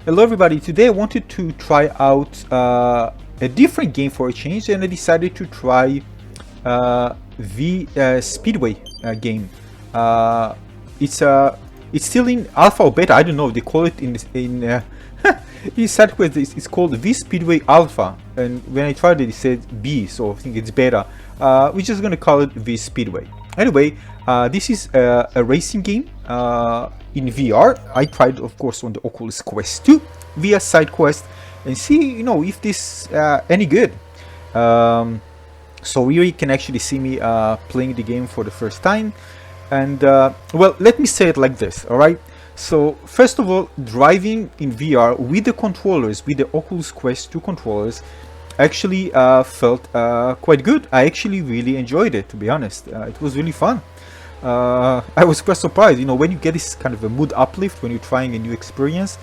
Hello everybody, today I wanted to try out a different game for a change, and I decided to try V-Speedway game. It's still in alpha or beta, I don't know, they call it in SideQuest it's called V-Speedway Alpha, and when I tried it said B, so I think it's beta. We're just gonna call it V-Speedway. Anyway, this is a racing game in VR. I tried, of course, on the Oculus Quest 2 via SideQuest, and see, if this any good. So here you can actually see me playing the game for the first time, and well, let me say it like this. All right. So first of all, driving in VR with the controllers, with the Oculus Quest 2 controllers, actually felt quite good. I actually really enjoyed it, to be honest. It was really fun. I was quite surprised, when you get this kind of a mood uplift when you're trying a new experience.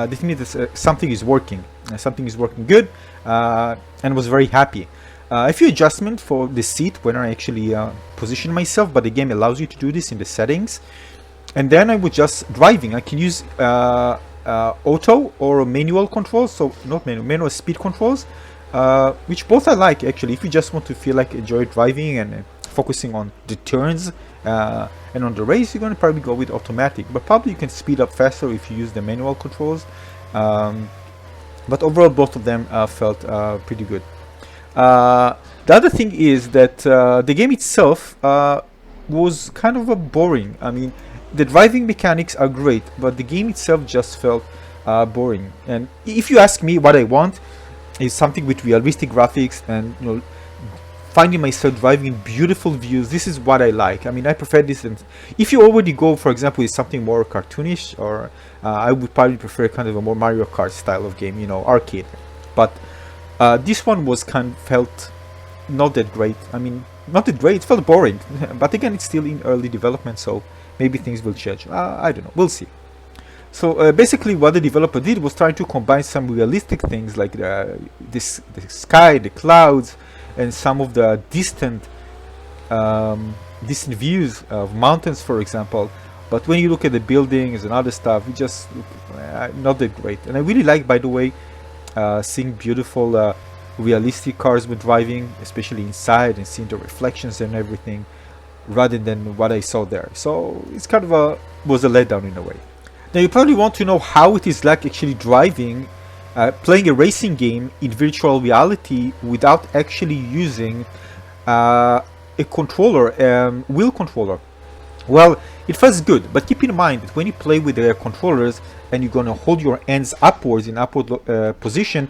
This means that something is working good, and was very happy. A few adjustments for the seat when I actually position myself, but the game allows you to do this in the settings. And then I was just driving. I can use auto or manual controls, so not manual speed controls, which both I like actually. If you just want to feel like enjoy driving and focusing on the turns and on the race, you're going to probably go with automatic, but probably you can speed up faster if you use the manual controls. But overall, both of them felt pretty good. The other thing is that the game itself was kind of boring. I mean, the driving mechanics are great, but the game itself just felt boring. And if you ask me, what I want is something with realistic graphics and finding myself driving in beautiful views. This is what I like. I mean, I prefer this. And if you already go, for example, with something more cartoonish, or I would probably prefer kind of a more Mario Kart style of game, arcade. But this one was felt not that great. I mean, not that great. It felt boring. But again, it's still in early development, so maybe things will change. I don't know. We'll see. So basically, what the developer did was trying to combine some realistic things like the sky, the clouds, and some of the distant views of mountains, for example. But when you look at the buildings and other stuff, it just look not that great. And I really like, by the way, seeing beautiful realistic cars when driving, especially inside, and seeing the reflections and everything, rather than what I saw there. So it's kind of was a letdown in a way. Now you probably want to know how it is like actually driving, playing a racing game in virtual reality without actually using a controller, wheel controller. Well, it feels good, but keep in mind that when you play with the controllers and you're gonna hold your hands upwards in upward position,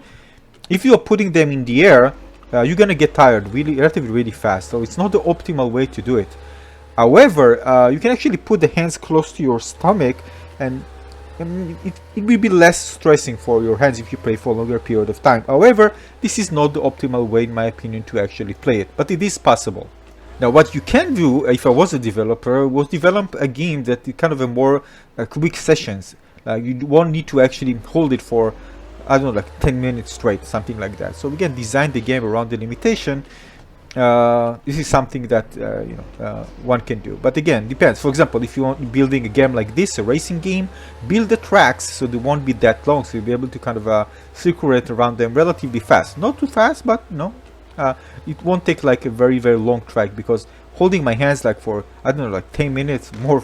if you are putting them in the air, you're gonna get tired relatively really fast. So it's not the optimal way to do it. However, you can actually put the hands close to your stomach, and it will be less stressing for your hands if you play for a longer period of time. However, this is not the optimal way, in my opinion, to actually play it, but it is possible. Now, what you can do, if I was a developer, was develop a game that is kind of a more quick sessions. You won't need to actually hold it for, I don't know, like 10 minutes straight, something like that. So we can design the game around the limitation. This is something that one can do, but again, depends. For example, if you want building a game like this, a racing game, build the tracks so they won't be that long, so you'll be able to kind of circulate around them relatively fast. Not too fast, but it won't take like a very, very long track, because holding my hands like for, I don't know, like 10 minutes more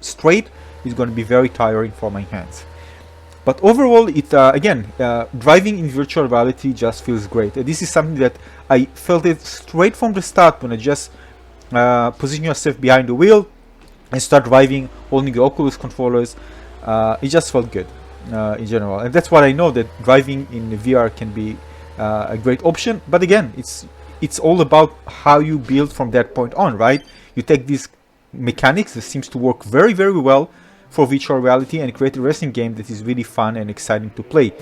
straight is going to be very tiring for my hands. But overall, it again, driving in virtual reality just feels great. This is something that I felt it straight from the start when I just position yourself behind the wheel and start driving, holding the Oculus controllers. It just felt good in general, and that's what I know, that driving in VR can be a great option. But again, it's all about how you build from that point on, right? You take these mechanics that seems to work very, very well for virtual reality and create a racing game that is really fun and exciting to play.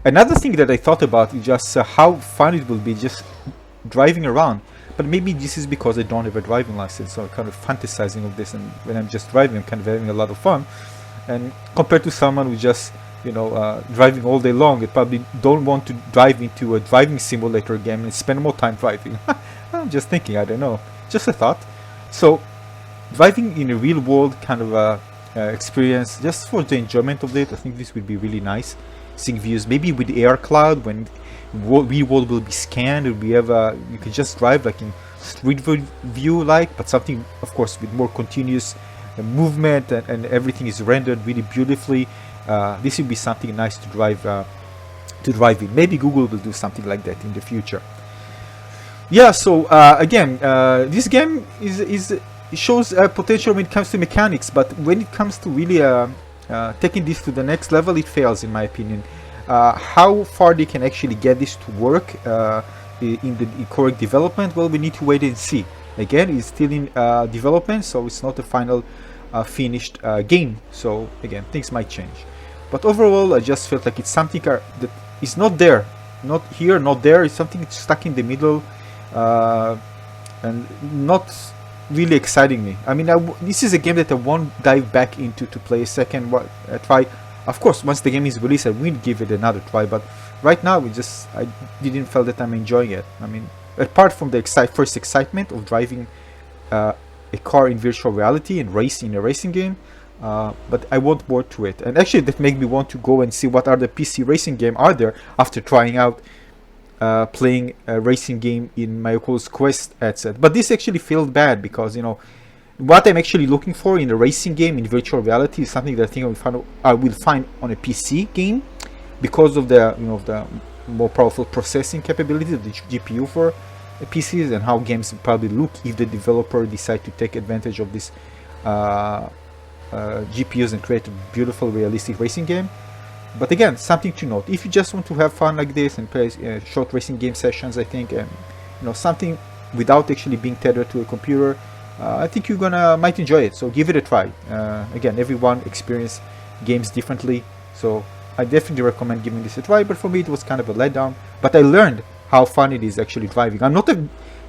Another thing that I thought about is just how fun it will be just driving around. But maybe this is because I don't have a driving license, so I'm kind of fantasizing of this, and when I'm just driving, I'm kind of having a lot of fun. And compared to someone who just driving all day long, they probably don't want to drive into a driving simulator game and spend more time driving. I'm just thinking, I don't know, just a thought. So driving in a real world kind of experience, just for the enjoyment of it. I think this would be really nice. Seeing views, maybe with AR cloud, when real world will be scanned, and we have you can just drive like in street view, like, but something, of course, with more continuous movement, and everything is rendered really beautifully. This would be something nice to drive in. Maybe Google will do something like that in the future. Yeah. So again, this game it shows potential when it comes to mechanics, but when it comes to really taking this to the next level, it fails, in my opinion. How far they can actually get this to work in the correct development, well, we need to wait and see. Again, it's still in development, so it's not a final finished game. So again, things might change. But overall, I just felt like it's something that is not there, not here, not there. It's something that's stuck in the middle, and not really exciting me. I mean, this is a game that I won't dive back into to play a second try. Of course, once the game is released, I will give it another try. But right now, I didn't feel that I'm enjoying it. I mean, apart from the first excitement of driving a car in virtual reality and racing in a racing game, but I want more to it. And actually, that made me want to go and see what other PC racing game are there after trying out playing a racing game in my Oculus Quest headset. But this actually felt bad, because what I'm actually looking for in a racing game in virtual reality is something that I think I will find on a PC game, because of the the more powerful processing capability of the GPU for PCs, and how games will probably look if the developer decide to take advantage of this GPUs and create a beautiful, realistic racing game. But again, something to note: if you just want to have fun like this and play short racing game sessions, I think, and something without actually being tethered to a computer, I think you might enjoy it. So give it a try. Again, everyone experiences games differently, so I definitely recommend giving this a try. But for me, it was kind of a letdown. But I learned how fun it is actually driving. I'm not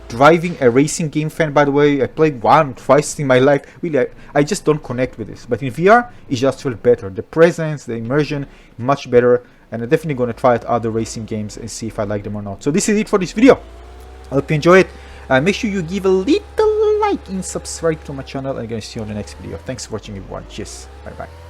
driving a racing game fan, by the way. I played twice in my life. Really, I just don't connect with this. But in VR, it just feels better. The presence, the immersion, much better. And I'm definitely going to try out other racing games and see if I like them or not. So this is it for this video. I hope you enjoy it. Make sure you give a little like and subscribe to my channel. And I'm going to see you on the next video. Thanks for watching, everyone. Cheers. Bye bye.